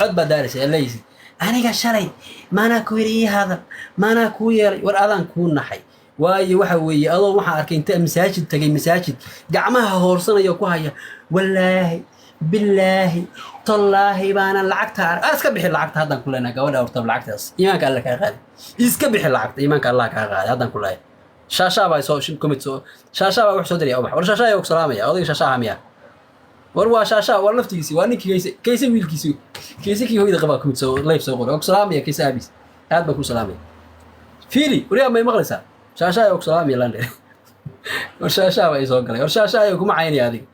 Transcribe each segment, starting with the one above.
cod baa daaraysa leeysi aniga shalay maana ku yiri hada maana ku yeelay war adan ku naxay waayo waxa weeye adoo waxa arkay inta masaajid tagay masaajid gacmaha hoorsanayo ku haya wallaahi billaahi tallaahi baana lacagta iska bixi lacagta hadan ku leenahay gabadha horta lacagtaas iimaanka Allah ka qaadi iska bixi lacagta iimaanka Allah ka qaadi hadan ku leenahay shaasha baa soo shin comment soo shaasha baa wax soo diray war shaasha ayaa ku salaamaya odayga shaasha hamiya war waa shaasha war laftigiisi waa ninkii kaysa wiilkiisi kaysa kii hooyada qaba comment soo live soo qoro salaamaya kaysa abis aad baa ku salaamay fiili wariya ma maqlaysaa shaasha ayaa ku salaamaya landheer war shaasha baa soo galay war shaasha ayaa kuma caynaya adiga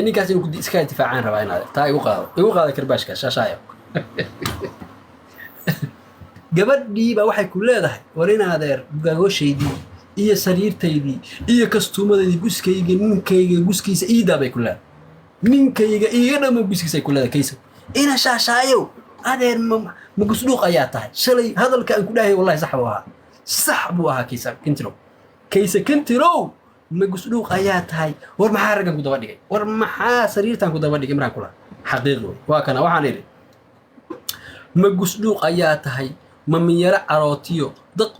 ninkaas inuu iska difaacaan rabaa inaad taa igu qaado karbaashka shaasha ayaa gabadhii baa waxay ku leedahay war in adeer gagoshaydii iyo sariirtaydii iyo kastuumadeedii guskayga ninkayga guskiisa iidaa bay ku leedahay ninkayga iiga dhama guskiisa ay ku leedahay kaysa ina shaashaayow adeer ma gusduuq ayaa tahay shalay hadalka aan ku dhahay wallahi sax buu ahaa kaysa kintirow ma gusduuq ayaa tahay war maxaa raggan ku daba dhigay war maxaa sariirtan ku daba dhigay maraan kula xaqiiqo waa kana waxaan idhi ma gusduuq ayaa tahay ma miyara carootiyo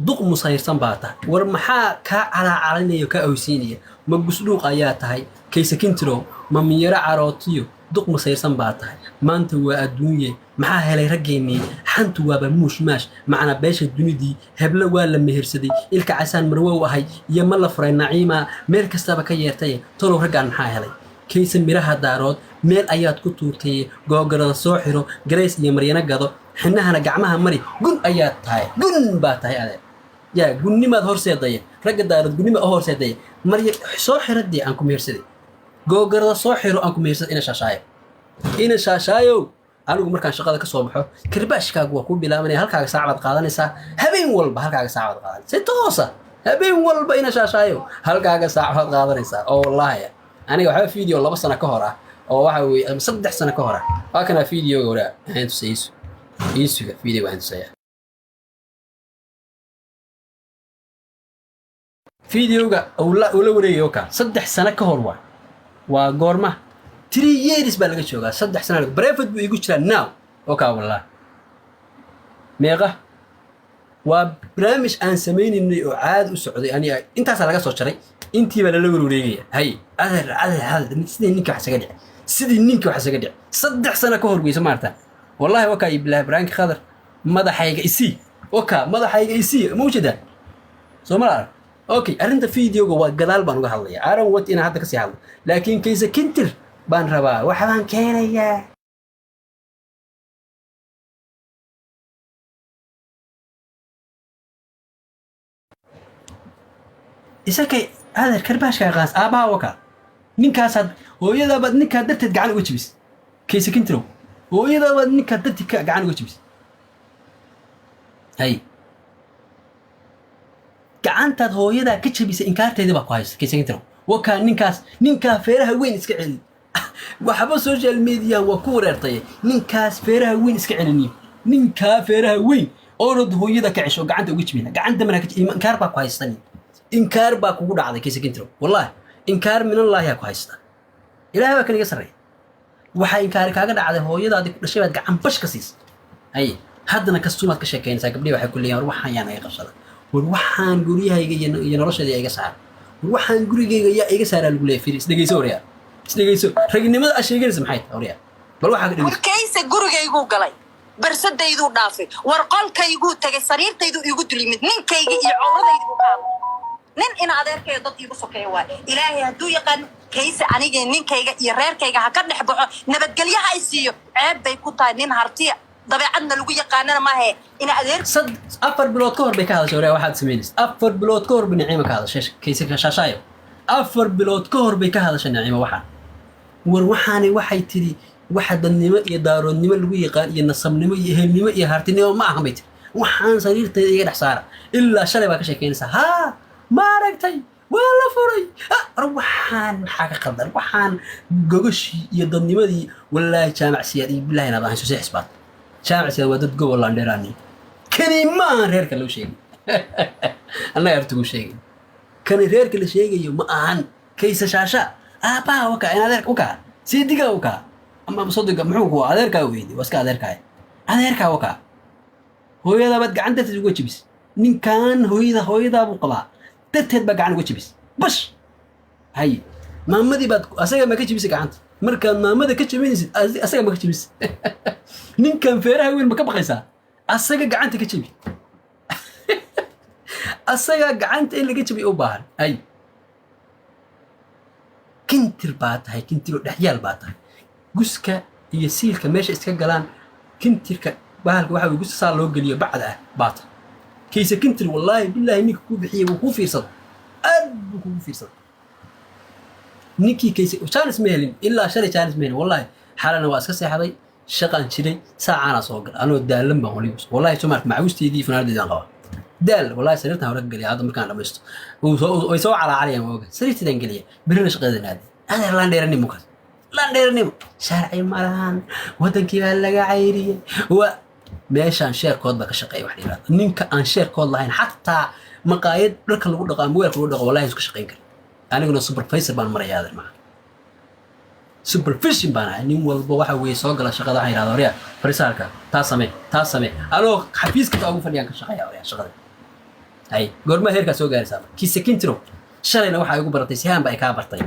duq musayrsan baa tahay war maxaa kaa calaacalinaya ka awsiinaya ma gusduuq ayaa tahay kaysa kintirow ma miyara carootiyo duq musayrsan baa tahay maanta waa adduunye maxaa helay raggeennii xantu waaba muushmaash macna beesha dunidii heblo waa la mehersaday ilka casaan marwow ahay iyo ma la furay naciima meel kastaba ka yeertay tolow raggaan maxaa helay kaysa miraha daarood meel ayaad ku tuurtay googarada soo xiro garays iyo maryana gado xinahana gacmaha mari gun ayaad tahay gun baa tahay adeer yaa gunnimaad horseedaya ragga daarood gunnima oo horseedaya marya soo xiradii aan ku mehersaday googarada soo xiro aan ku mehersaday ina shaashaayo anigu markaan shaqada ka soo baxo karbaashkaagu waa ku bilaabanaya halkaaga saacad qaadanaysaa habeen walba halkaaga saacad qaadanaysaa si toosa habeen walba ina shaashaayo halkaaga saacad qaadanaysaa oo wallaahi aniga waxa video 2 sano ka hor ah oo waxa weey 3 sano ka hor ah waa kana video hore aan tusayso isuga video aan tusaya videoga oo la wareeyo ka 3 sano ka hor waa goorma 3 years baa laga joogaa 3 sano brevet buu igu jiraa now okay wallah meeqa waa barnaamij aan sameynay oo caad u socday aniga intaas laga soo jaray intii baa la wareegaya hay adeer sidii ninka wax isaga dhic 3 sano ka hor weysa maarta wallahi wakaa iblaah brank khadar madaxayga isii mawjada Soomaaliya okay arinta videoga waa gadaal baan uga hadlayaa aaran wat ina hadda ka sii hadlo laakiin kaysa kintir baan rabaa waxaan keenayaa isakay adeer karbaashka qaas aabaa waka ninkaas hooyadaaba ninka darteed gacan uga jibis kaysa kintirow hooyadaaba ninka darteed gacan uga jibis hay gacantaad hooyadaa ka jabisay inkaarteedii baa ku haysa kaysa kintirow wakaa ninkaa feeraha weyn iska celi waxba social media waa ku wareertay ninkaas feeraha weyn iska celiniyo ninkaa feeraha weyn oo hooyada ka cisho gacanta uga jibina gacanta mana ka inkaar baa ku haystan inkaar baa kugu dhacday kaysa kintirow wallahi inkaar min Allah yaa ku haysta ilaahay baa kaniga sareey waxa inkaar kaaga dhacday hooyadaadii ku dhashay baad gacan bash ka siisay hay haddana kastumaad ka sheekeynaysaa gabdhihi waxay ku leeyahay waxaan yaan ay qabsada war waxaan guriyahayga iyo noloshayda iga saar war waxaan gurigayga yaa iga saaraa lagu leeyahay fiir isdhageyso wariyaa isdhageyso ragnimada aad sheeganaysa maxay tahay wariyaa bal waxa ka dhigay kaysa gurigaygu galay barsadaydu dhaafay war qolkaygu tagay sariirtaydu igu dulimid ninkayga iyo cawradaydu ku qaado nin ina adeerkay dad igu sokeeyo waa ilaahay haduu yaqaan kaysa aniga ninkayga iyo reerkayga ha ka dhex baxo nabadgelyaha ay siiyo ceeb bay ku tahay nin hartiya dabeecadna lagu yaqaanana ma ahe ina adeer 4 bilood ka hor bay ka hadashay wariyaa waxaad sameynaysaa 4 bilood ka hor bay Naciima ka hadashay kaysa ka shaashaayo 4 bilood ka hor bay ka hadashay Naciima waxaan waxay tiri waxa dadnimo iyo daaroodnimo lagu yaqaan iyo nasabnimo iyo ehelnimo iyo hartinimo ma aha bay tiri waxaan sariirtayda iga dhex saara ilaa shalay baa ka sheekeynaysaa ha ma aragtay waa la furay waxaan maxaa ka qaldan waxaan gogoshii iyo dadnimadii wallaahi jaamacsiyaad iyo billahi inaad ahayn soo xisbaad jaamacsiyaad waa dad gobol aan dheeraani كلمة ريرك لو شيء الله يرتقو شيء كان ريرك اللي شيء ما عن كيس شاشة أبا وكا أنا ذلك وكا سيدك وكا أما بصدق محوك هو ذلك ويدي واسكا ذلك adeerkaa wakaa hooyadaabaad gacan darteed uga jebis ninkan hooyadaabuu qabaa darteed baa gacan uga jebis bash hay maamadii baad asaga ma ka jebisa gacanta markaad maamada ka jebinaysid asaga ma ka jebis ninkan feeraha weyn ma ka baqaysaa asaga gacanta ka jebi asaga gacanta in laga jebiyo u baahan hay kintir baa tahay kintiroo dhexyaal baa tahay guska iyo siilka meesha iska galaan kintirka bahalka waxa way guska saa loo geliyo bacda ah baa tahay kayse kintir wallaahi billaahi ninka kuu bixiyey wuu kuu fiirsada aad buu kugu fiirsada ninkii kayse jaanis ma helin ilaa shalay jaanis ma helin wallaahi xalana waa iska seexday shaqaan jiray saacaanaa soo gal anoo daalan baan waliba wallaahi somaarka macawisteedii fanaanadeedaan qabaa daal wallaahi sariirtaan hore ka geliya hadda markaan dhamaysto way soo calaacalayaan waa oga sariirteedaan geliya birina shaqadeedan aadi adeer laandheeranimo kaas laandheeranimo sharci malahan wadankii baa laga cayriyey waa meeshaan sheerkood baa ka shaqeeya wax dhiraada ninka aan sheerkood lahayn xataa maqaayad dharka lagu dhaqo ama weelka lagu dhaqo wallahi isku shaqayn kara aniguna supervisor baan maraya adeer maca supervision baan ahay nin walba waxa weeye soo gala shaqada waxaan yidhahdaa waryaa farisaarka taa samee anoo xafiiska taa ugu fadhiyaan ka shaqeeya waryaa shaqada hay goormaa heerkaa soo gaaraysaa kiise kintiro shalayna waxaa igu baratay sihaan baa ay kaa bartay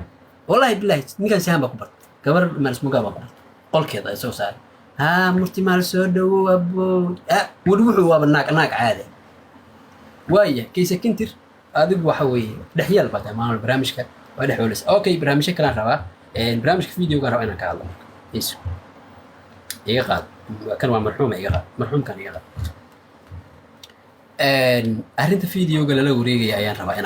wallaahi billaahi ninkan sihaan baa ku bartay gabar maanismugaa baa ku bartay qolkeeda isagoo saaray haa murti maal soo dhawow abow weli wuxuu waaba naag caade waaya kiise kintir adigu waxa weeye dhexyaal baa tahay maamul barnaamijka waa dhex oolaysa okay barnaamijyo kalaan rabaa barnaamijka videogaan rabaa inaan ka hadlo isu iga qaad kan waa marxuuma iga qaad marxuumkan iga qaad arrinta videoga lala wareegaya ayaan rabaa inaan